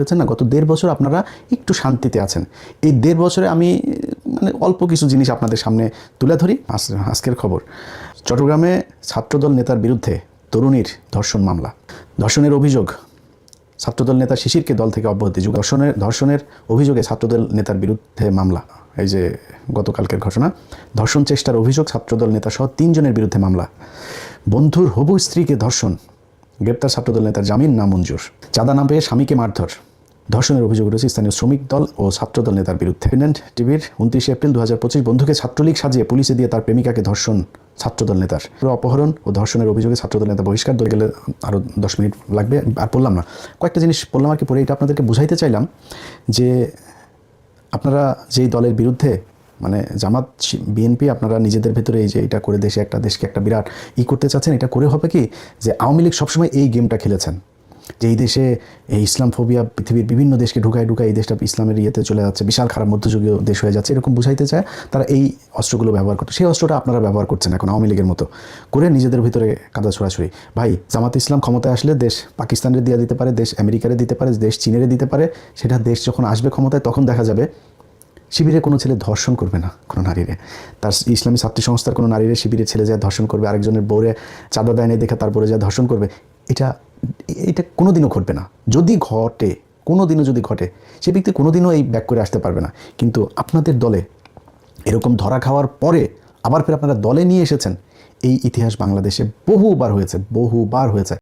হয়েছে না, গত 1.5 বছর আপনারা একটু শান্তিতে আছেন। এই 1.5 বছরে আমি অল্প কিছু জিনিস আপনাদের সামনে তুলে ধরি। আজকের খবর, চট্টগ্রামে ছাত্রদল নেতার বিরুদ্ধে তরুণীর ধর্ষণ মামলা। ধর্ষণের অভিযোগ, ছাত্রদল নেতা শিশিরকে দল থেকে অব্যাহতি। ধর্ষণের অভিযোগে ছাত্রদল নেতার বিরুদ্ধে মামলা। এই যে গতকালকের ঘটনা, ধর্ষণ চেষ্টার অভিযোগ ছাত্রদল নেতা সহ 3 জনের বিরুদ্ধে মামলা। বন্ধুর হবু স্ত্রীকে ধর্ষণ, গ্রেপ্তার ছাত্রদল নেতার জামিন নামঞ্জুর। চাঁদা না পেয়ে স্বামীকে মারধর, ধর্ষণের অভিযোগ রয়েছে স্থানীয় শ্রমিক দল ও ছাত্রদল নেতার বিরুদ্ধে। ইন্ডিপেন্ডেন্ট টিভির 29 এপ্রিল 2025, বন্ধুকে ছাত্রলীগ সাজিয়ে পুলিশে দিয়ে তার প্রেমিকাকে ধর্ষণ ছাত্রদল নেতার। অপহরণ ও ধর্ষণের অভিযোগে ছাত্রদল নেতা বহিষ্কার। দলে গেলে আরও 10 মিনিট লাগবে, আর পড়লাম না। কয়েকটা জিনিস পড়লাম আর কি, পড়ে এটা আপনাদেরকে বুঝাইতে চাইলাম যে আপনারা যেই দলের বিরুদ্ধে জামাত বিএনপি, আপনারা নিজেদের ভেতরে এই যে এটা করে দেশকে একটা বিরাট করতে চাচ্ছেন। এটা করে হবে কি যে আওয়ামী লীগ সবসময় এই গেমটা খেলেছেন যে এই দেশে এই ইসলাম ফোবিয়া পৃথিবীর বিভিন্ন দেশকে ঢুকায় এই দেশটা ইসলামের ইয়েতে চলে যাচ্ছে, বিশাল খারাপ মধ্যযুগীয় দেশ হয়ে যাচ্ছে, এরকম বুঝাইতে চায় তারা এই অস্ত্রগুলো ব্যবহার করতে। সেই অস্ত্রটা আপনারা ব্যবহার করছেন এখন আওয়ামী লীগের মতো করে নিজেদের ভিতরে কাদা ছোড়াছুড়ি। ভাই, জামাত ইসলাম ক্ষমতায় আসলে দেশ পাকিস্তানের দিয়ে দিতে পারে, দেশ আমেরিকারে দিতে পারে, দেশ চীনের দিতে পারে। সেটা দেশ যখন আসবে ক্ষমতায় তখন দেখা যাবে শিবিরে কোনো ছেলে ধর্ষণ করবে না কোনো নারীরে। তার ইসলামী ছাত্রী সংস্থার কোনো নারীরে শিবিরে ছেলে যায় ধর্ষণ করবে, আরেকজনের বউরে চাঁদা দেয় দেখে তারপরে যায় ধর্ষণ করবে। এটা কোনোদিনও ঘটবে না। যদি ঘটে, কোনোদিনও যদি ঘটে, সে ব্যক্তি কোনোদিনও এই ব্যাক করে আসতে পারবে না। কিন্তু আপনাদের দলে এরকম ধরা খাওয়ার পরে আবার ফের আপনারা দলে নিয়ে এসেছেন, এই ইতিহাস বাংলাদেশে বহুবার হয়েছে।